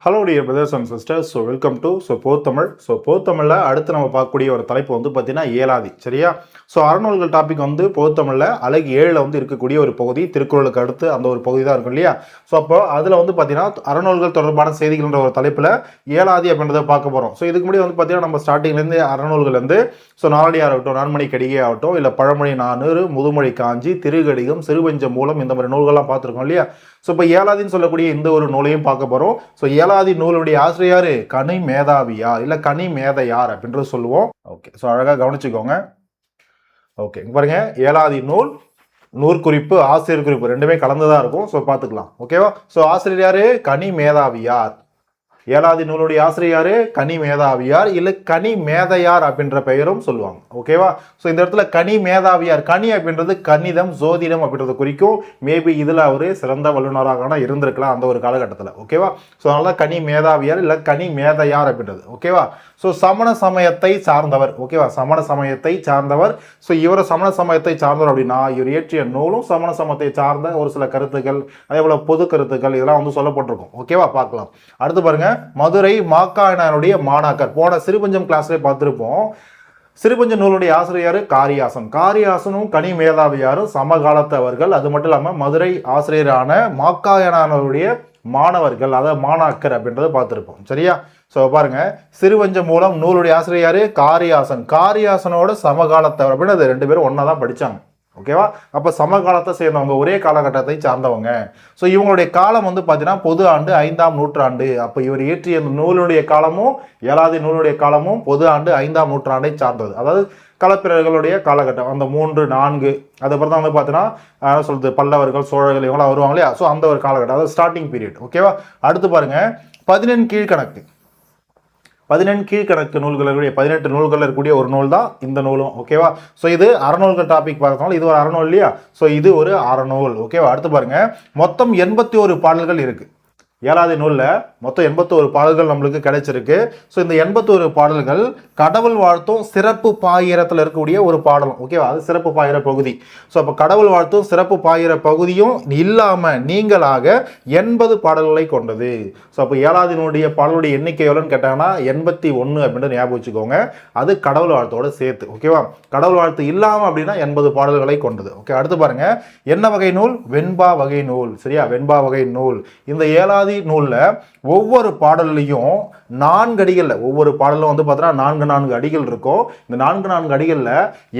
Hello dear brothers and sisters. Welcome to போத்தமிழ். போத்தமிழில் அடுத்து நம்ம பார்க்கக்கூடிய ஒரு தலைப்பு பார்த்தீங்கன்னா ஏலாதி. சரியா? அறநூல்கள் டாபிக் போத்தமிழில் அழகு 7ல் இருக்கக்கூடிய ஒரு பகுதி, திருக்குறளுக்கு அடுத்து அந்த ஒரு பகுதி தான் இருக்கும் இல்லையா? அப்போ அதில் பார்த்தீங்கன்னா அறநூல்கள் தொடர்பான செய்திகள்ன்ற ஒரு தலைப்பில் ஏலாதி அப்படின்றத பார்க்க போகிறோம். இதுக்கு முன்னாடி பார்த்தீங்கன்னா நம்ம ஸ்டார்டிங்லேருந்து அறநூல்கள் நாலடியார் ஆகட்டும், நான்மணி கடிகை ஆகட்டும், இல்லை பழமொழி 4, முதுமொழி காஞ்சி, திருகடிகம், சிறுபஞ்ச மூலம், இந்த மாதிரி நூல்கள்லாம் பார்த்துருக்கோம் இல்லையா? இப்போ ஏலாதின்னு சொல்லக்கூடிய இந்த ஒரு நூலையும் பார்க்க போகிறோம். ஏலாதி நூலுடைய ஆசிரியர் கனி மேதாவியார், இல்லை கனி மேதையார் அப்படின்றது சொல்லுவோம். ஓகே, அழகாக கவனிச்சுக்கோங்க. ஓகே, பாருங்க, ஏலாதி நூல், நூற்குறிப்பு, ஆசிரியர் குறிப்பு ரெண்டுமே கலந்துதான் இருக்கும். பார்த்துக்கலாம். ஓகேவா? ஆசிரியர் யாரு? கனி மேதாவியார். ஏலாதி நூலுடைய ஆசிரியர் கனி மேதாவியார், இல்லை கனி மேதையார் அப்படின்ற பெயரும் சொல்லுவாங்க. ஓகேவா? இந்த இடத்துல கனி மேதாவியார், கனி அப்படின்றது கணிதம், ஜோதிடம் அப்படின்றது குறிக்கும். மேபி இதில் அவர் சிறந்த வல்லுநராக இருந்திருக்கலாம் அந்த ஒரு காலகட்டத்தில். ஓகேவா? அதனால கனி மேதாவியார் இல்லை கனி மேதையார் அப்படின்றது. ஓகேவா? சமண சமயத்தை சார்ந்தவர். ஓகேவா? சமண சமயத்தை சார்ந்தவர். இவர் சமண சமயத்தை சார்ந்தவர் அப்படின்னா இவர் இயற்றிய நூலும் சமண சமயத்தை சார்ந்த ஒரு சில கருத்துக்கள், அதே போல பொது கருத்துக்கள் இதெல்லாம் சொல்லப்பட்டிருக்கும். ஓகேவா? பார்க்கலாம். அடுத்து பாருங்க, மதுரை மாக்காயனாருடைய மாணாக்கர். போன சிறுபஞ்சம் கிளாஸ்ல பார்த்திருப்போம். சிறுபஞ்ச நூலுடைய ஆசிரியர் காரியாசன். காரியாசனும் கனி மேதாவியாரும் சமகாலத்தவர்கள். அது மட்டும் இல்லாமல் மதுரை ஆசிரியரான மாக்காயனாருடைய மாணவர்கள், அதாவது மாணாக்கர் அப்படின்றத பார்த்திருப்போம். சரியா? பாருங்க, சிறுவஞ்ச மூலம் நூலுடைய ஆசிரியர் காரியாசன். காரியாசனோட சமகாலத்தவர் அப்படின்னு ரெண்டு பேரும் ஒன்னா தான் படிச்சாங்க. ஓகேவா? அப்ப சமகாலத்தை சேர்ந்தவங்க, ஒரே காலகட்டத்தை சார்ந்தவங்க. இவங்களுடைய காலம் பார்த்தீங்கன்னா பொது ஆண்டு 5ஆம் நூற்றாண்டு. அப்ப இவர் இயற்றிய நூலுடைய காலமும் ஏலாதி நூலுடைய காலமும் பொது ஆண்டு 5ஆம் நூற்றாண்டை சார்ந்தது. அதாவது களப்பிரர்களுடைய காலகட்டம், அந்த 3, 4, அதுக்கப்புறம் தான் பார்த்தீங்கன்னா சொல்றது பல்லவர்கள், சோழர்கள் இவங்களாம் வருவாங்க இல்லையா? அந்த ஒரு காலகட்டம், அதாவது ஸ்டார்டிங் பீரியட். ஓகேவா? அடுத்து பாருங்க, 18 கீழ்கணக்கு. 18 கீழ்கணக்கு நூல்களுடைய 18 நூல்கள் இருக்கக்கூடிய ஒரு நூல் தான் இந்த நூலும். ஓகேவா? இது அறநூல்கள் டாபிக் பார்த்தனால இது ஒரு அறநூல் இல்லையா? இது ஒரு அறநூல். ஓகேவா? அடுத்து பாருங்க, மொத்தம் 81 பாடல்கள் இருக்கு. ஏலாதி நூலில் மொத்தம் 81 பாடல்கள் நம்மளுக்கு கிடைச்சிருக்கு. இந்த 81 பாடல்கள் கடவுள் வாழ்த்தும் சிறப்பு பாயிரத்தில் இருக்கக்கூடிய ஒரு பாடலும். ஓகேவா? அது சிறப்பு பாயிர பகுதி. அப்போ கடவுள் வாழ்த்தும் சிறப்பு பாயிர பகுதியும் இல்லாமல் நீங்களாக 80 பாடல்களை கொண்டது. அப்போ ஏலாதி நூலுடைய பாடலுடைய எண்ணிக்கை எவ்வளோன்னு கேட்டாங்கன்னா 81 அப்படின்னு ஞாபகம் வச்சுக்கோங்க. அது கடவுள் வாழ்த்தோட சேர்த்து. ஓகேவா? கடவுள் வாழ்த்து இல்லாமல் அப்படின்னா 80 பாடல்களை கொண்டது. ஓகே, அடுத்து பாருங்க, என்ன வகை நூல்? வெண்பா வகை நூல். சரியா? வெண்பா வகை நூல். இந்த ஏலாதி நூல்ல ஒவ்வொரு பாடல்லையும் 4 அடிகள்ல, ஒவ்வொரு பாடலும் பார்த்தீங்கன்னா 4 அடிகள் இருக்கும். இந்த 4 அடிகள்ல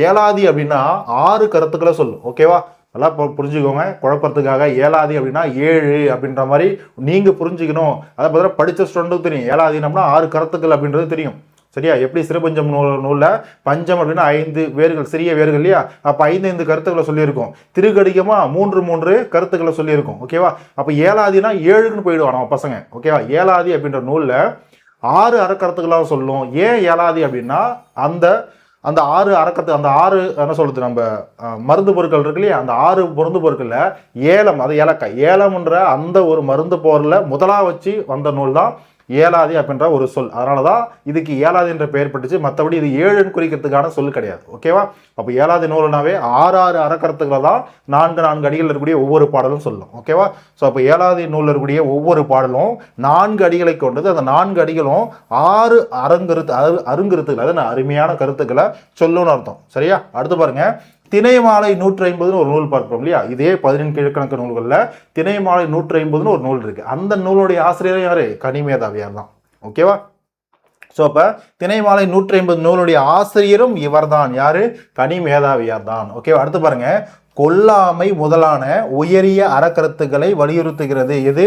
ஏலாதி அப்படின்னா 6 கருத்துக்களை சொல்லும். ஓகேவா? நல்லா புரிஞ்சுக்கோங்க, குழப்பத்துக்காக. ஏலாதி அப்படின்னா 7 அப்படின்ற மாதிரி நீங்க புரிஞ்சுக்கணும். அதை பார்த்தீங்கன்னா படிச்ச ஸ்டூடெண்ட்டுக்கு தெரியும். ஏலாதினம்னா 6 கருத்துக்கள் அப்படின்றது தெரியும். சரியா? எப்படி சிறுபஞ்சம் நூலில் பஞ்சம் அப்படின்னா 5 வேர்கள், சிறிய வேர்கள் இல்லையா? அப்போ 5 கருத்துக்களை சொல்லியிருக்கோம். திருக்கடிகமா 3 கருத்துக்களை சொல்லியிருக்கோம். ஓகேவா? அப்போ ஏலாதினா 7க்குன்னு போயிடுவான் நம்ம பசங்க. ஓகேவா? ஏலாதி அப்படின்ற நூலில் 6 அறக்கருத்துக்களாக சொல்லும். ஏன் ஏலாதி அப்படின்னா அந்த அந்த 6 அறக்கத்து, அந்த 6 என்ன சொல்றது, நம்ம மருந்து பொருட்கள் இருக்கு இல்லையா? அந்த 6 மருந்து பொருட்கள்ல ஏலம், அது ஏலக்காய், ஏலம்ன்ற அந்த ஒரு மருந்து பொருளை முதலா வச்சு வந்த நூல் தான் ஏலாதி அப்படின்ற ஒரு சொல். அதனாலதான் இதுக்கு ஏலாதி என்ற பெயர் பட்டுச்சு. மற்றபடி இது 7 குறிக்கிறதுக்கான சொல் கிடையாது. ஓகேவா? அப்போ ஏலாதி நூல்னாவே 6 அறக்கருத்துக்களை தான் 4 அடிகள் இருக்கக்கூடிய ஒவ்வொரு பாடலும் சொல்லும். ஓகேவா? அப்போ ஏலாதி நூல் இருக்கக்கூடிய ஒவ்வொரு பாடலும் 4 அடிகளை கொண்டது. அந்த 4 அடிகளும் 6 அருங்கருத்துக்கள், அதாவது அருமையான கருத்துக்களை சொல்லும்னு அர்த்தம். சரியா? அடுத்து பாருங்க, திணைமாலை 150 ஒரு நூல் பார்ப்போம் இல்லையா? இதே 18 கீழ்கணக்கு நூல்களில் திணைமாலை 150 ஒரு நூல் இருக்கு. அந்த நூலுடைய ஆசிரியர் யாரு? கனி மேதாவியார் தான். ஓகேவா? அப்ப திணைமாலை 150 நூலுடைய ஆசிரியரும் இவர் தான். யாரு? கனி மேதாவியார் தான். ஓகேவா? அடுத்து பாருங்க, கொல்லாமை முதலான உயரிய அறக்கருத்துக்களை வலியுறுத்துகிறது. எது?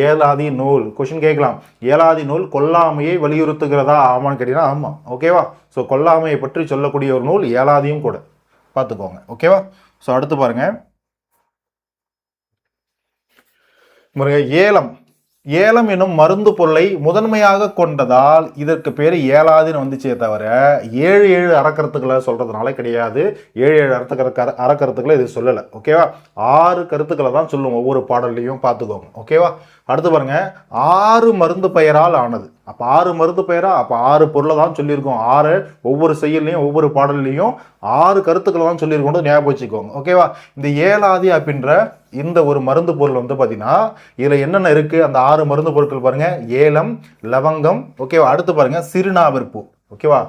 ஏலாதி நூல். கொஸ்டின் கேட்கலாம், ஏலாதி நூல் கொல்லாமையை வலியுறுத்துகிறதா? ஆமான்னு கேட்டீங்கன்னா ஆமா. ஓகேவா? கொல்லாமையை பற்றி சொல்லக்கூடிய ஒரு நூல் ஏலாதியும் கூட, பார்த்துக்கோங்க. ஓகேவா? அடுத்து பாருங்க, ஏலம். ஏலம் என்னும் மருந்து பொருளை முதன்மையாக கொண்டதால் இதற்கு பேர் ஏலாதின்னு வந்துச்சே தவிர 7 அறக்கருத்துக்களை சொல்றதுனால கிடையாது. 7 அறக்கருத்துக்களை இது சொல்லலை. ஓகேவா? 6 கருத்துக்களை தான் சொல்லும் ஒவ்வொரு பாடல்லையும், பார்த்துக்கோங்க. ஓகேவா? அடுத்து பாருங்க, 6 மருந்து பெயரால் ஆனது. அப்போ 6 மருந்து பெயரா, அப்போ 6 பொருளை தான் சொல்லியிருக்கோம். 6 ஒவ்வொரு செய்யலையும் ஒவ்வொரு பாடல்லையும் 6 கருத்துக்களை தான் சொல்லியிருக்கோம், ஞாபகம் வச்சுக்கோங்க. ஓகேவா? இந்த ஏலாதி அப்படின்ற இந்த ஒரு மருந்து பொருள் வந்து பார்த்தீங்கன்னா இதில் என்னென்ன இருக்குது, அந்த 6 மருந்து பொருட்கள் பாருங்கள். ஏலம், லவங்கம், ஓகேவா? அடுத்து பாருங்கள் சிறுநாவற்பூ. ஓகேவா?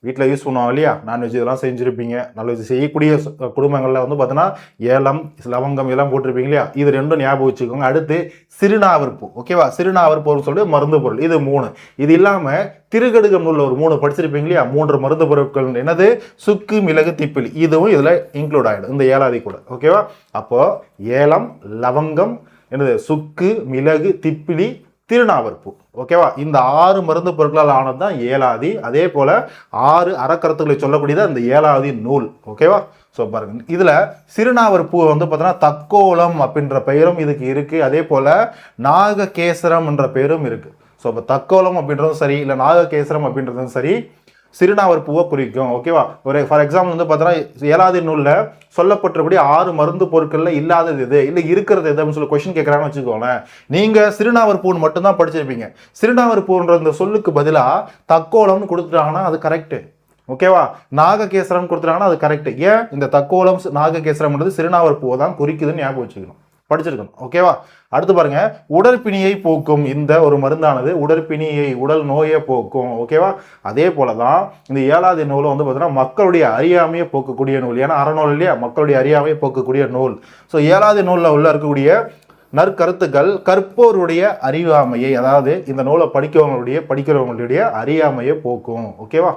வீட்டில் யூஸ் பண்ணுவாங்க இல்லையா, நான்வெஜ் இதெல்லாம் செஞ்சுருப்பீங்க. நான்வெஜ் செய்யக்கூடிய குடும்பங்களில் வந்து பார்த்தோன்னா ஏலம், லவங்கம் இதெல்லாம் போட்டிருப்பீங்க இல்லையா, இது ரெண்டும் ஞாபகம் வச்சுக்கோங்க. அடுத்து சிறுநாவற்பூ. ஓகேவா? சிறுநாவற்பூன்னு சொல்லி மருந்து பொருள், இது 3. இது இல்லாமல் திருக்கடுகம் நூலில் ஒரு 3 படிச்சிருப்பீங்க இல்லையா, 3 மருந்து பொருட்கள். என்னது? சுக்கு, மிளகு, திப்பிலி. இதுவும் இதில் இன்க்ளூட் ஆகிடும், இந்த ஏலாதி கூட. ஓகேவா? அப்போ ஏலம், லவங்கம், என்னது, சுக்கு, மிளகு, திப்பிலி, திருநாவற்பூ. ஓகேவா? இந்த 6 மருந்து பொருட்களால் ஆனது தான் ஏலாதி. அதே போல 6 அறக்கருத்துக்களை சொல்லக்கூடியது அந்த ஏலாதி நூல். ஓகேவா? ஸோ பாருங்க, இதில் சிறுநாவற்பூ வந்து பார்த்தோன்னா தக்கோலம் அப்படின்ற பெயரும் இதுக்கு இருக்கு. அதே போல நாககேசரம் என்ற பெயரும் இருக்கு. ஸோ இப்போ தக்கோலம் அப்படின்றதும் சரி, இல்லை நாககேசரம் அப்படின்றதும் சரி, சிறுநாவற்பூவை குறிக்கும். ஓகேவா? ஒரு ஃபார் எக்ஸாம்பிள் வந்து பார்த்தோன்னா ஏலாதி நூலில் சொல்லப்பட்டபடி 6 மருந்து பொருட்களில் இல்லாதது எது, இல்லை இருக்கிறது எது அப்படின்னு சொல்லி கொஸ்டின் கேட்குறாங்கன்னு வச்சுக்கோங்களேன். நீங்கள் சிறுநாவற்பூன்னு மட்டும்தான் படிச்சிருப்பீங்க. சிறுநாவற்பூன்ற இந்த சொல்லுக்கு பதிலாக தக்கோலம்னு கொடுத்துட்டாங்கன்னா அது கரெக்டு. ஓகேவா? நாககேசரம் கொடுத்துட்டாங்கன்னா அது கரெக்டு. ஏன்? இந்த தக்கோலம், நாககேசரம்ன்றது சிறுநாவற்பூவை தான் குறிக்குதுன்னு ஞாபகம் வச்சுக்கணும், படிச்சிருக்கணும். ஓகேவா? அடுத்து பாருங்க, உடற்பிணியை போக்கும் இந்த ஒரு மருந்தானது உடற்பிணியை, உடல் நோயை போக்கும். ஓகேவா? அதே போலதான் இந்த ஏலாதி நூலை வந்து பார்த்தீங்கன்னா மக்களுடைய அறியாமையை போக்கக்கூடிய நூல். ஏன்னா அறநூல் இல்லையா, மக்களுடைய அறியாமையை போக்கக்கூடிய நூல். ஸோ ஏலாதி நூலில் உள்ள இருக்கக்கூடிய நற்கருத்துக்கள் கற்போருடைய அறியாமையை, அதாவது இந்த நூலை படிக்கிறவங்களுடைய அறியாமையை போக்கும். ஓகேவா?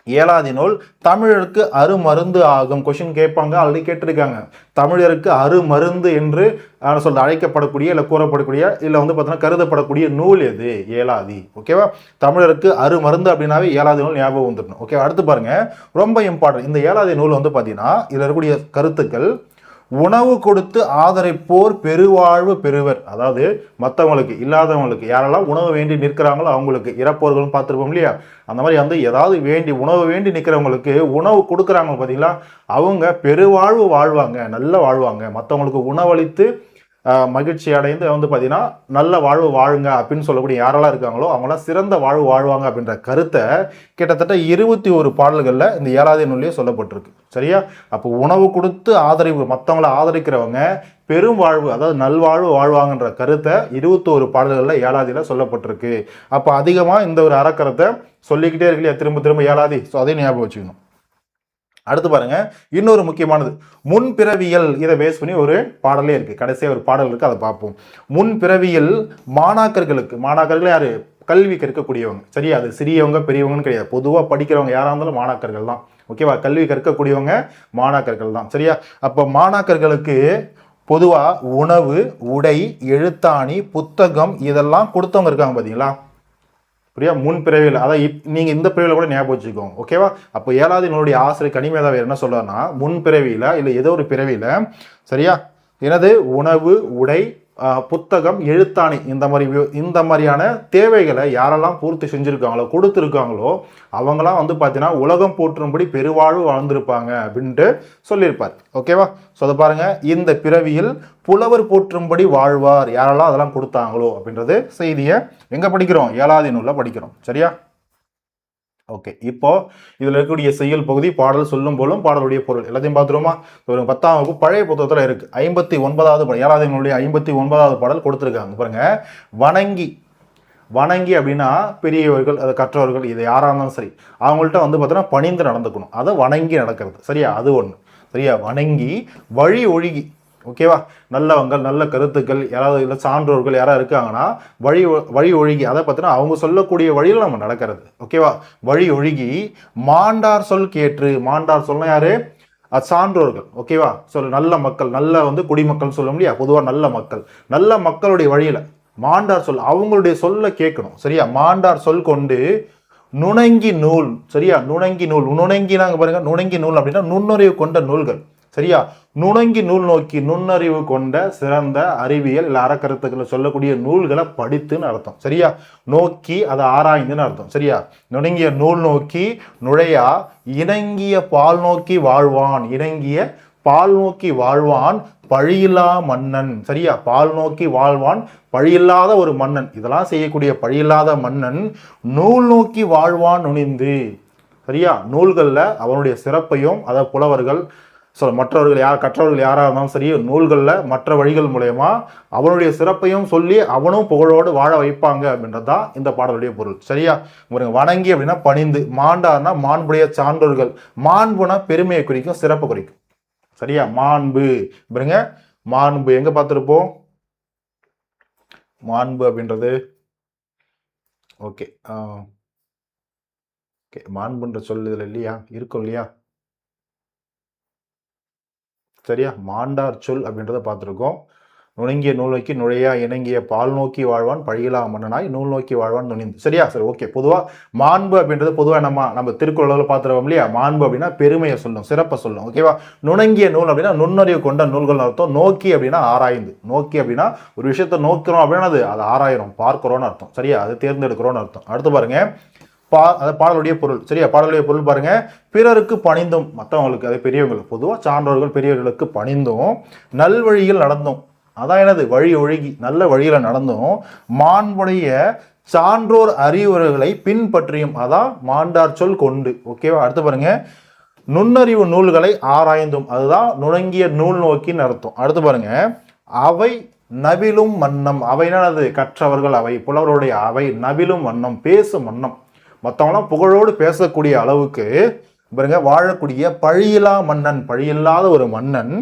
ஏலாதி நூல் தமிழருக்கு அருமருந்து ஆகும். கொஸ்டின் கேட்பாங்க, ஆல்ரெடி கேட்டிருக்காங்க. தமிழருக்கு அருமருந்து என்று அழைக்கப்படக்கூடிய, இல்லை கூறப்படக்கூடிய, இல்லை வந்து பார்த்தீங்கன்னா கருதப்படக்கூடிய நூல் எது? ஏலாதி. ஓகேவா? தமிழருக்கு அருமருந்து அப்படின்னாவே ஏலாதி நூல் ஞாபகம் வந்துடணும். ஓகே, அடுத்து பாருங்க, ரொம்ப இம்பார்ட்டன்ட். இந்த ஏலாதி நூல் வந்து பார்த்தீங்கன்னா இதில் இருக்கக்கூடிய கருத்துக்கள், உணவு கொடுத்து ஆதரிப்போர் பெருவாழ்வு பெறுவர். அதாவது மற்றவங்களுக்கு, இல்லாதவங்களுக்கு, யாரெல்லாம் உணவு வேண்டி நிற்கிறாங்களோ அவங்களுக்கு, இறப்போர்களும் பார்த்துருப்போம் இல்லையா, அந்த மாதிரி வந்து ஏதாவது வேண்டி உணவு வேண்டி நிற்கிறவங்களுக்கு உணவு கொடுக்குறாங்க பார்த்தீங்களா, அவங்க பெருவாழ்வு வாழ்வாங்க, நல்ல வாழ்வாங்க. மற்றவங்களுக்கு உணவளித்து மகிழ்ச்சி அடைந்து வந்து பார்த்தீங்கன்னா நல்ல வாழ்வு வாழுங்க அப்படின்னு சொல்லக்கூடிய யாரெல்லாம் இருக்காங்களோ அவங்களாம் சிறந்த வாழ்வு வாழ்வாங்க அப்படின்ற கருத்தை கிட்டத்தட்ட 21 பாடல்களில் இந்த ஏலாதி நூல்லையே சொல்லப்பட்டிருக்கு. சரியா? அப்போ உணவு கொடுத்து ஆதரவு, மற்றவங்களை ஆதரிக்கிறவங்க பெரும் வாழ்வு, அதாவது நல்வாழ்வு வாழ்வாங்கன்ற கருத்தை 21 பாடல்களில் ஏலாதியில் சொல்லப்பட்டிருக்கு. அப்போ அதிகமாக இந்த ஒரு அறக்கருத்தை சொல்லிக்கிட்டே இருக்கு இல்லையா, திரும்ப திரும்ப ஏலாதி. ஸோ அதையும் ஞாபகம் வச்சுக்கணும். அடுத்து பாருங்க, இன்னொரு முக்கியமானது முன்பிறவியல். இதை பேஸ் பண்ணி ஒரு பாடலே இருக்கு, கடைசியாக ஒரு பாடல் இருக்கு, அதை பார்ப்போம். முன்பிறவியல் மாணாக்கர்கள் யாரு? கல்வி கற்கக்கூடியவங்க. சரியா? அது சிறியவங்க பெரியவங்கன்னு கிடையாது, பொதுவாக படிக்கிறவங்க யாராக இருந்தாலும் மாணாக்கர்கள் தான். ஓகேவா? கல்வி கற்கக்கூடியவங்க மாணாக்கர்கள் தான். சரியா? அப்போ மாணாக்கர்களுக்கு பொதுவாக உணவு, உடை, எழுத்தாணி, புத்தகம் இதெல்லாம் கொடுத்தவங்க இருக்காங்க பார்த்தீங்களா, புரியா? முன் பிறவியில், அதான் நீங்கள் இந்த பிறவியில் கூட ஞாபகம் வச்சுக்கோங்க. ஓகேவா? அப்போ ஏலாதி நூலுடைய ஆசிரியர் கனிமேதாவை என்ன சொல்றாருன்னா, முன் பிறவியில் இல்லை ஏதோ ஒரு பிறவியில், சரியா, எனது உணவு, உடை, புத்தகம், எழுத்தாணி இந்த மாதிரியான தேவைகளை யாரெல்லாம் பூர்த்தி செஞ்சுருக்காங்களோ, கொடுத்துருக்காங்களோ அவங்களாம் வந்து பார்த்தீங்கன்னா உலகம் போற்றும்படி பெருவாழ்வு வாழ்ந்திருப்பாங்க அப்படின்ட்டு சொல்லியிருப்பார். ஓகேவா? ஸோ அதை பாருங்கள், இந்த பிறவியில் புலவர் போற்றும்படி வாழ்வார், யாரெல்லாம் அதெல்லாம் கொடுத்தாங்களோ அப்படின்றது செய்தியை எங்கே படிக்கிறோம்? ஏலாதி நூலில் படிக்கிறோம். சரியா? ஓகே, இப்போ இதில் இருக்கக்கூடிய செய்யுள் பகுதி, பாடல் சொல்லும் போலும் பாடலுடைய பொருள் எல்லாத்தையும் பார்த்துருமா? ஒரு 10ஆம் வகுப்பு பழைய புத்தகத்தில் இருக்கு, 59வது பாடல், ஏலாதி நூலுடைய 59வது பாடல் கொடுத்துருக்காங்க பாருங்க. வணங்கி அப்படின்னா பெரியவர்கள், அது கற்றவர்கள், இது யாராக இருந்தாலும் சரி, அவங்கள்ட்ட வந்து பார்த்தோன்னா பணிந்து நடந்துக்கணும், அதை வணங்கி நடக்கிறது. சரியா? அது ஒன்று. சரியா? வணங்கி வழி ஒழுகி. ஓகேவா? நல்லவங்க, நல்ல கருத்துக்கள் யாராவது இல்லை சான்றோர்கள் யாராவது இருக்காங்கன்னா வழி ஒழுகி, அதை பார்த்தீங்கன்னா அவங்க சொல்லக்கூடிய வழியில் நம்ம நடக்கிறது. ஓகேவா? வழி ஒழுகி மாண்டார் சொல் கேற்று. மாண்டார் சொல்ல யாரு? சான்றோர்கள். ஓகேவா? நல்ல மக்கள், நல்ல வந்து குடிமக்கள் சொல்ல முடியா, பொதுவாக நல்ல மக்களுடைய வழியில் மாண்டார் சொல், அவங்களுடைய சொல்ல கேட்கணும். சரியா? மாண்டார் சொல் கொண்டு நுணங்கி நூல். சரியா? நுணங்கி நூல், நுணங்கினாங்க பாருங்க, நுணங்கி நூல் அப்படின்னா நுண்ணறிவு கொண்ட நூல்கள். சரியா? நுணங்கி நூல் நோக்கி, நுண்ணறிவு கொண்ட சிறந்த அறிவியல் இல்லை அறக்கருத்துக்களை சொல்லக்கூடிய நூல்களை படித்துன்னு அர்த்தம். சரியா? நோக்கி அதை ஆராய்ந்துன்னு அர்த்தம். சரியா? நுணங்கிய நூல் நோக்கி நுழையா இணங்கிய பால் நோக்கி வாழ்வான். இணங்கிய பால் நோக்கி வாழ்வான் பழியில்லா மன்னன். சரியா, பால் நோக்கி வாழ்வான் பழியில்லாத ஒரு மன்னன். இதெல்லாம் செய்யக்கூடிய பழியில்லாத மன்னன் நூல் நோக்கி வாழ்வான் நுனிந்து. சரியா, நூல்களில் அவனுடைய சிறப்பையும், அதாவது புலவர்கள் மற்றவர்கள் கற்றவர்கள் யாராக இருந்தாலும் சரி, நூல்களில் மற்ற வழிகள் மூலயமா அவனுடைய சிறப்பையும் சொல்லி அவனும் புகழோடு வாழ வைப்பாங்க அப்படின்றதுதான் இந்த பாடலுடைய பொருள். சரியா, வணங்கி அப்படின்னா பணிந்து, மாண்டார்னா மாண்புடைய சான்றோர்கள், மாண்புனா பெருமையை குறிக்கும், சிறப்பு குறிக்கும். சரியா, மாண்பு பாருங்க, மாண்பு எங்க பார்த்துருப்போம், மாண்பு அப்படின்றது ஓகே ஓகே, மாண்புன்ற சொல் இதில் இல்லையா, இருக்கும் இல்லையா. சரியா, மாண்டார் சொல் அப்படின்றத பார்த்துருக்கோம். நுணங்கிய நூல் நோக்கி நுழையா இணங்கிய பால் நோக்கி வாழ்வான் பழியிலா மன்னனாய் நூல் நோக்கி வாழ்வான் நுணிந்து. சரியா, சரி, ஓகே. பொதுவாக மாண்பு அப்படின்றது பொதுவாக நம்ம திருக்குறளில் பார்த்துருவோம் இல்லையா. மாண்பு அப்படின்னா பெருமையை சொல்லும், சிறப்பை சொல்லும். ஓகேவா, நுணங்கிய நூல் அப்படின்னா நுண்ணறிவு கொண்ட நூல்கள் அர்த்தம். நோக்கி அப்படின்னா ஆராய்ந்து, நோக்கி அப்படின்னா ஒரு விஷயத்தை நோக்கிறோம் அப்படின்னா அது ஆராயிரும், பார்க்கிறோன்னு அர்த்தம். சரியா, அது தேர்ந்தெடுக்கிறோன்னு அர்த்தம். அடுத்து பாருங்க, பாடலுடைய பொருள். சரியா, பாடலுடைய பொருள் பாருங்க, பிறருக்கு பணிந்தும், மற்றவங்களுக்கு, அது பெரியவங்களுக்கு, பொதுவாக சான்றோர்கள் பெரியவர்களுக்கு பணிந்தும், நல்வழியில் நடந்தும், அதான் எனது வழி ஒழுகி நல்ல வழியில நடந்தும், மாண்புடைய சான்றோர் அறிவுரைகளை பின்பற்றியும், அதான் மாண்டார் சொல் கொண்டு. ஓகேவா, அடுத்து பாருங்க, நுண்ணறிவு நூல்களை ஆராய்ந்தும், அதுதான் நுணங்கிய நூல் நோக்கின்னு அர்த்தம். அடுத்து பாருங்க, அவை நவிலும் வண்ணம், அவைனானது கற்றவர்கள், அவை புலவருடைய அவை, நவிலும் வண்ணம் பேசும் வண்ணம், மற்றவங்களாம் புகழோடு பேசக்கூடிய அளவுக்கு பாருங்க வாழக்கூடிய பழியில்லா மன்னன், பழியில்லாத ஒரு மன்னன்,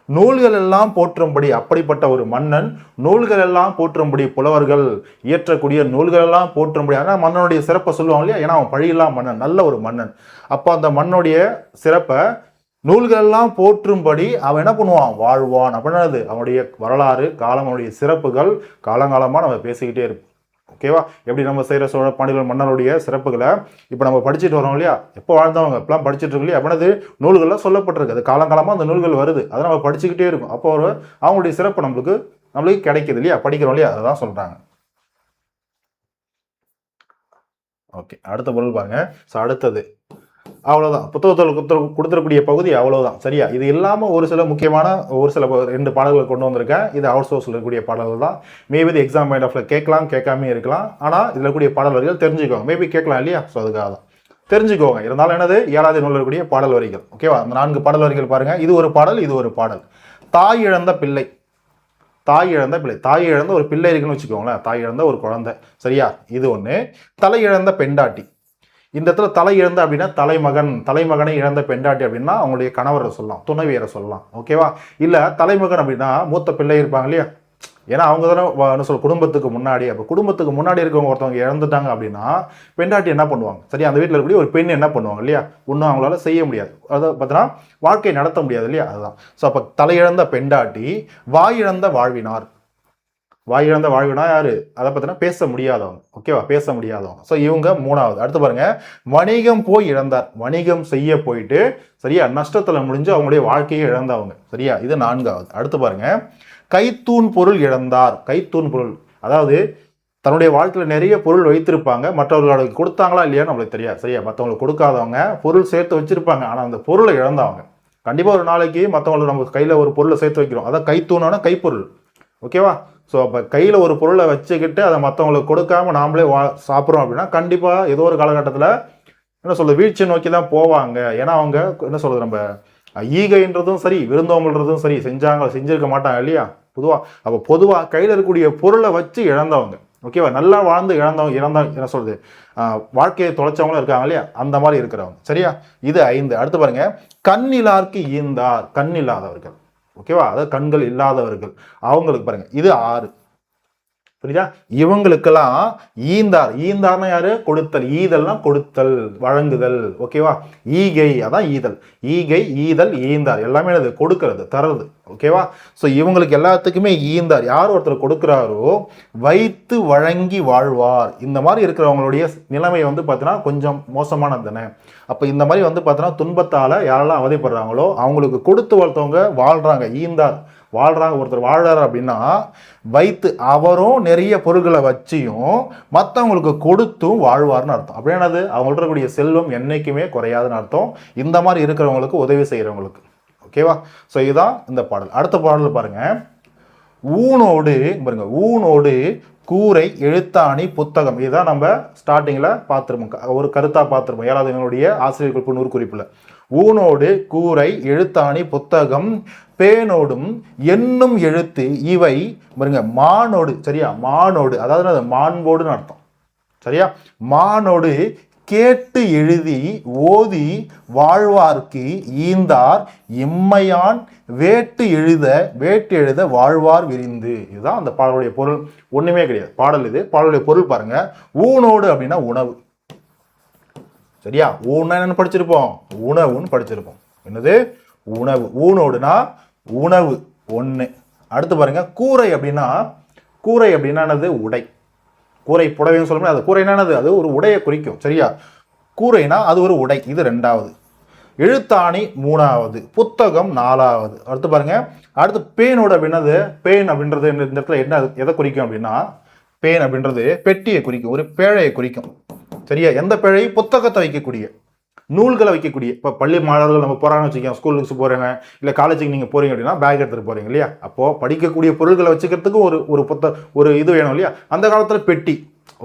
நூல்கள் எல்லாம் போற்றும்படி, அப்படிப்பட்ட ஒரு மன்னன் நூல்கள் எல்லாம் போற்றும்படி, புலவர்கள் இயற்றக்கூடிய நூல்கள் எல்லாம் போற்றும்படி, ஆனால் மன்னனுடைய சிறப்பை சொல்லுவாங்க இல்லையா, ஏன்னா அவன் பழியில்லா மன்னன், நல்ல ஒரு மன்னன். அப்போ அந்த மன்னுடைய சிறப்பை நூல்கள் எல்லாம் போற்றும்படி அவன் என்ன பண்ணுவான், வாழ்வான். அப்படின்னது அவனுடைய வரலாறு காலம், அவனுடைய சிறப்புகள் காலங்காலமாக நம்ம பேசிக்கிட்டே இருப்போம். ஓகேவா, எப்படி நம்ம செய்கிற சோழ பாண்டியர்கள் மன்னருடைய சிறப்புகளை இப்போ நம்ம படிச்சுட்டு வரோம் இல்லையா, எப்போ வாழ்ந்தவங்க இப்பெல்லாம் படிச்சுட்டு இருக்கு இல்லையா, அப்படின்னது நூல்கள்லாம் சொல்லப்பட்டிருக்கு, அது காலங்காலமாக அந்த நூல்கள் வருது, அதை நம்ம படிச்சுக்கிட்டே இருக்கும். அப்போ அவங்களுடைய சிறப்பு நம்மளுக்கு கிடைக்குது இல்லையா, படிக்கிறோம் இல்லையா, அதை தான் சொல்கிறாங்க. ஓகே, அடுத்த பொருள் பாருங்க. ஸோ அடுத்தது அவ்வளோதான், புத்தகத்தில் கொடுத்துருக்கூடிய பகுதி அவ்வளோதான். சரியா, இது இல்லாமல் ஒரு சில முக்கியமான ஒரு சில 2 பாடல்களை கொண்டு வந்திருக்கேன். இது அவுட் சோர்ஸில் இருக்கக்கூடிய பாடல்கள் தான். மேபி இது எக்ஸாம் பாயிண்ட் ஆஃப்ல கேட்கலாம், கேட்காமே இருக்கலாம். ஆனால் இதில் இருக்கக்கூடிய பாடல் வரிகள் தெரிஞ்சுக்கோங்க. மேபி கேட்கலாம் இல்லையா, ஸோ அதுக்காக தான் தெரிஞ்சுக்கோங்க. இருந்தாலும் என்னது, 7வது நூலில் இருக்கக்கூடிய பாடல் வரிகள். ஓகேவா, அந்த 4 பாடல் வரிகள் பாருங்க. இது ஒரு பாடல், இது ஒரு பாடல். தாய் இழந்த பிள்ளை, தாய் இழந்த பிள்ளை, தாய் இழந்த ஒரு பிள்ளை இருக்குன்னு வச்சுக்கோங்களேன், தாய் இழந்த ஒரு குழந்தை. சரியா, இது ஒன்று. தலை இழந்த பெண்டாட்டி, இந்த இடத்துல தலை இழந்த அப்படின்னா தலைமகனை இழந்த பெண்டாட்டி அப்படின்னா அவங்களுடைய கணவரை சொல்லலாம், துணைவியரை சொல்லலாம். ஓகேவா, இல்லை தலைமகன் அப்படின்னா மூத்த பிள்ளை இருப்பாங்க இல்லையா, ஏன்னா அவங்க தானே என்ன சொல்ல குடும்பத்துக்கு முன்னாடி. அப்போ குடும்பத்துக்கு முன்னாடி இருக்கவங்க ஒருத்தவங்க இறந்துட்டாங்க அப்படின்னா பெண்டாட்டி என்ன பண்ணுவாங்க, சரி, அந்த வீட்டில் இருக்கக்கூடிய ஒரு பெண் என்ன பண்ணுவாங்க இல்லையா, ஒன்றும் அவங்களால செய்ய முடியாது, அதை பார்த்தீங்கன்னா வாழ்க்கையை நடத்த முடியாது இல்லையா, அதுதான். ஸோ அப்போ தலையிழந்த பெண்டாட்டி, வாயிழந்த வாழ்வினார். வாயிழந்த வாழ்வினா யாரு, அதை பார்த்தீங்கன்னா பேச முடியாதவங்க. ஓகேவா, பேச முடியாதவங்க. ஸோ இவங்க 3வது. அடுத்து பாருங்க, வணிகம் போய் இழந்தார், வணிகம் செய்ய போயிட்டு சரியா நஷ்டத்தில் முடிஞ்சு அவங்களுடைய வாழ்க்கையை இழந்தவங்க. சரியா, இது 4வது. அடுத்து பாருங்க, கைத்தூண் பொருள் இழந்தார். கைத்தூண் பொருள் அதாவது தன்னுடைய வாழ்க்கையில் நிறைய பொருள் வைத்திருப்பாங்க, மற்றவர்களுக்கு கொடுத்தாங்களா இல்லையா நம்மளுக்கு தெரியாது. சரியா, மற்றவங்களுக்கு கொடுக்காதவங்க பொருள் சேர்த்து வச்சிருப்பாங்க, ஆனால் அந்த பொருளை இழந்தவங்க. கண்டிப்பாக ஒரு நாளைக்கு மற்றவங்களுக்கு நம்ம கையில் ஒரு பொருளை சேர்த்து வைக்கிறோம், அதான் கைத்தூணான கைப்பொருள். ஓகேவா, ஸோ அப்போ கையில் ஒரு பொருளை வச்சுக்கிட்டு அதை மற்றவங்களுக்கு கொடுக்காம நாமளே சாப்பிட்றோம் அப்படின்னா கண்டிப்பாக ஏதோ ஒரு காலகட்டத்தில் என்ன சொல்கிறது வீழ்ச்சியை நோக்கி தான் போவாங்க. ஏன்னா அவங்க என்ன சொல்கிறது, நம்ம ஈகைன்றதும் சரி விருந்தோம்பல்ன்றதும் சரி செஞ்சிருக்க மாட்டாங்க இல்லையா அப்போ பொதுவாக கையில் இருக்கக்கூடிய பொருளை வச்சு இழந்தவங்க. ஓகேவா, நல்லா வாழ்ந்து இறந்தவங்க என்ன சொல்றது வாழ்க்கையை தொலைச்சவங்களும் இருக்காங்க இல்லையா, அந்த மாதிரி இருக்கிறவங்க. சரியா, இது 5. அடுத்து பாருங்க, கண்ணிலார்க்கு ஈந்தார், கண் இல்லாதவர்கள். ஓகேவா, அதாவது கண்கள் இல்லாதவர்கள் அவங்களுக்கு பாருங்க, இது 6. புரியுதா, இவங்களுக்கெல்லாம் ஈந்தார். ஈந்தார்னா யாரு, கொடுத்தல். ஈதல்னா கொடுத்தல், வழங்குதல். ஓகேவா, ஈகை அதான் ஈதல். ஈகை, ஈதல், ஈந்தார் எல்லாமே அது கொடுக்கறது, தர்றது. ஓகேவா, ஸோ இவங்களுக்கு எல்லாத்துக்குமே ஈந்தார். யார் ஒருத்தர் கொடுக்குறாரோ வைத்து வழங்கி வாழ்வார். இந்த மாதிரி இருக்கிறவங்களுடைய நிலைமை பார்த்தீங்கன்னா கொஞ்சம் மோசமானது தானே. அப்போ இந்த மாதிரி பார்த்தீங்கன்னா துன்பத்தால் யாரெல்லாம் அவதிப்படுறாங்களோ அவங்களுக்கு கொடுத்து வளர்த்தவங்க வாழ்கிறாங்க, ஈந்தார் வாழ்கிறாங்க. ஒருத்தர் வாழ்றாரு அப்படின்னா வைத்து அவரும் நிறைய பொருட்களை வச்சியும் மற்றவங்களுக்கு கொடுத்தும் வாழ்வார்னு அர்த்தம். அப்படி என்னது, அவங்கள்ட்ட இருக்கக்கூடிய செல்வம் என்னைக்குமே குறையாதுன்னு அர்த்தம். இந்த மாதிரி இருக்கிறவங்களுக்கு உதவி செய்கிறவங்களுக்கு. ஓகேவா? ஸோ இதுதான் இந்த பாடல். அடுத்த பாடல் பாருங்க. ஊனோடு பாருங்க, ஊனோடு கூரை எழுத்தாணி புத்தகம். இதுதான் நம்ம ஸ்டார்டிங்ல பார்த்துருப்போம், ஒரு கருத்தா பார்த்துருப்போம் 7வது எங்களுடைய ஆசிரியர் குறிப்பு நூறு குறிப்புல. ஊனோடு கூரை எழுத்தாணி புத்தகம் பேனோடும் என்னும் எழுத்து இவை பாருங்க மானோடு. சரியா? மானோடு அதாவது மாண்போடுன்னு அர்த்தம். சரியா? மானோடு கேட்டு எழுதி ஓதி வாழ்வார்க்கு ஈந்தார் இம்மையான் வேட்டு எழுத வாழ்வார் விரிந்து. இதுதான் அந்த பாடலுடைய பொருள். ஒண்ணுமே கிடையாது பாடல் இது. பாடலுடைய பொருள் பாருங்க. ஊனோடு அப்படின்னா உணவு. சரியா? ஊன்னு படிச்சிருப்போம், உணவுன்னு படிச்சிருப்போம். என்னது? உணவு. ஊனோடுனா உணவு ஒண்ணு. அடுத்து பாருங்க, கூரை அப்படின்னா, கூரை அப்படின்னா என்னது? உடை. கூரை புடவைன்னு சொல்ல முடியாது. அது கூரை என்னது? அது ஒரு உடையை குறிக்கும். சரியா? கூரைனா அது ஒரு உடை. இது 2வது. எழுத்தாணி 3வது. புத்தகம் 4வது. அடுத்து பாருங்க, அடுத்து பேனோடு அப்படின்னது, பேன் அப்படின்றது இந்த இடத்துல என்ன எதை குறிக்கும் அப்படின்னா, பேன் அப்படின்றது பெட்டியை குறிக்கும், ஒரு பேழையை குறிக்கும். சரியா? எந்த பேழை? புத்தகத்தை வைக்கக்கூடிய, நூல்களை வைக்கக்கூடிய. இப்போ பள்ளி மாணவர்கள் நம்ம போறாங்கன்னு வச்சுக்கோங்க, ஸ்கூலுக்கு போறாங்க, இல்லை காலேஜுக்கு நீங்கள் போறீங்க அப்படின்னா பேக் எடுத்துட்டு போறீங்க இல்லையா? அப்போ படிக்கக்கூடிய பொருட்களை வச்சுக்கிறதுக்கு ஒரு இது வேணும் இல்லையா? அந்த காலத்தில் பெட்டி.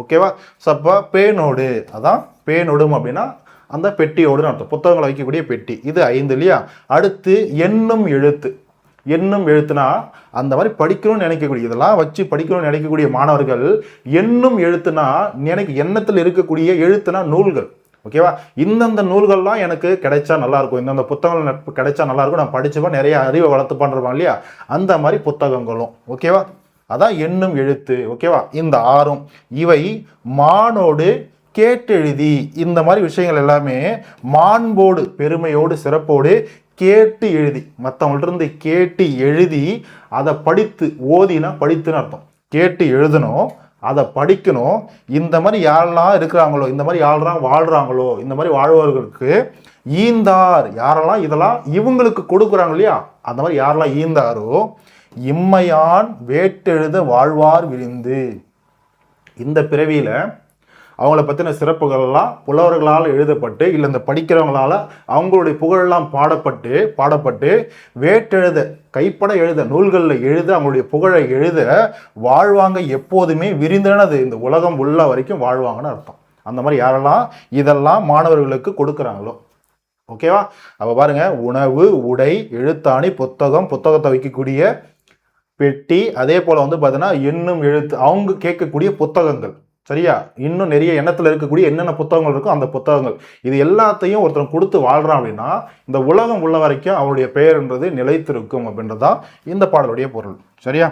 ஓகேவா? ஸோ அப்போ பேனோடு, அதான் பேனோடும் அப்படின்னா அந்த பெட்டியோடுன்னு அர்த்தம். புத்தகங்களை வைக்கக்கூடிய பெட்டி. இது 5 இல்லையா? அடுத்து என்னும் எழுத்து. என்னும் எழுத்துனா அந்த மாதிரி படிக்கணும்னு நினைக்கக்கூடிய, இதெல்லாம் வச்சு படிக்கணும்னு நினைக்கக்கூடிய மாணவர்கள் என்னும் எழுத்துனா எண்ணத்தில் இருக்கக்கூடிய எழுத்துனா நூல்கள். ஓகேவா? இந்தந்த நூல்கள்லாம் எனக்கு கிடைச்சா நல்லா இருக்கும், இந்தந்த புத்தகங்கள் கிடைச்சா நல்லா இருக்கும், நான் படிச்சுப்பேன், நிறைய அறிவை வளர்த்து பண்றோம் இல்லையா? அந்த மாதிரி புத்தகங்களும். ஓகேவா? அதான் என்னும் எழுத்து. ஓகேவா? இந்த 6ம் இவை மானோடு கேட்டெழுதி. இந்த மாதிரி விஷயங்கள் எல்லாமே மாண்போடு, பெருமையோடு, சிறப்போடு கேட்டு எழுதி, மற்றவங்கள்ட்ட இருந்து கேட்டு எழுதி அதை படித்து, ஓதினா படித்துன்னு அர்த்தம். கேட்டு எழுதணும், அதை படிக்கணும். இந்த மாதிரி யாரெல்லாம் இருக்கிறாங்களோ, இந்த மாதிரி யாரெல்லாம் வாழ்றாங்களோ, இந்த மாதிரி வாழ்வர்களுக்கு ஈந்தார், யாரெல்லாம் இதெல்லாம் இவங்களுக்கு கொடுக்குறாங்க இல்லையா, அந்த மாதிரி யாரெல்லாம் ஈந்தாரோ இம்மையான் வேட்டெழுத வாழ்வார் விரிந்து. இந்த பிறவியில அவங்கள பற்றின சிறப்புகள்லாம் புலவர்களால் எழுதப்பட்டு, இல்லை இந்த படிக்கிறவங்களால அவங்களுடைய புகழெல்லாம் பாடப்பட்டு வேட்டெழுத, கைப்பட எழுத, நூல்களில் எழுத, அவங்களுடைய புகழை எழுத வாழ்வாங்க. எப்போதுமே விரிந்தனது, இந்த உலகம் உள்ள வரைக்கும் வாழ்வாங்கன்னு அர்த்தம். அந்த மாதிரி யாரெல்லாம் இதெல்லாம் மாணவர்களுக்கு கொடுக்குறாங்களோ. ஓகேவா? அப்போ பாருங்க, உணவு, உடை, எழுத்தாணி, புத்தகம், புத்தகத்தை வைக்கக்கூடிய பெட்டி, அதே போல பார்த்தீங்கன்னா என்னும் எழுத்து, அவங்க கேட்கக்கூடிய புத்தகங்கள். சரியா? இன்னும் நிறைய எண்ணத்தில் இருக்கக்கூடிய என்னென்ன புத்தகங்கள் இருக்கோ அந்த புத்தகங்கள், இது எல்லாத்தையும் ஒருத்தர் கொடுத்து வாழ்றான் அப்படின்னா இந்த உலகம் உள்ள வரைக்கும் அவருடைய பெயர்ன்றது நிலைத்திருக்கும் அப்படின்றதான் இந்த பாடலுடைய பொருள். சரியா?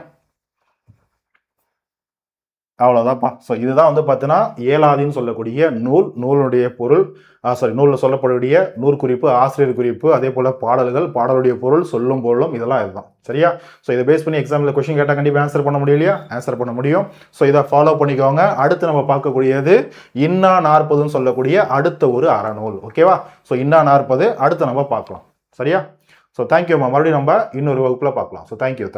அவ்வளோதான்ப்பா. ஸோ இதுதான் பார்த்தீங்கன்னா ஏலாதின்னு சொல்லக்கூடிய நூலுடைய பொருள், நூலில் சொல்லப்படக்கூடிய நூற்குறிப்பு, ஆசிரியர் குறிப்பு, அதே போல் பாடல்கள், பாடலுடைய பொருள், சொல்லும் பொருளும், இதெல்லாம் இதுதான். சரியா? ஸோ இதை பேஸ் பண்ணி எக்ஸாமில் கொஸ்டின் கேட்டால் கண்டிப்பாக ஆன்சர் பண்ண முடியலையா? ஆன்சர் பண்ண முடியும். ஸோ இதை ஃபாலோ பண்ணிக்கோங்க. அடுத்து நம்ம பார்க்கக்கூடியது இன்னா 40ன்னு சொல்லக்கூடிய அடுத்த ஒரு அறநூல். ஓகேவா? ஸோ இன்னா 40 அடுத்து நம்ம பார்க்கலாம். சரியா? So thank you. மறுபடியும் நம்ம இன்னொரு வகுப்பில் பார்க்கலாம். So thank you.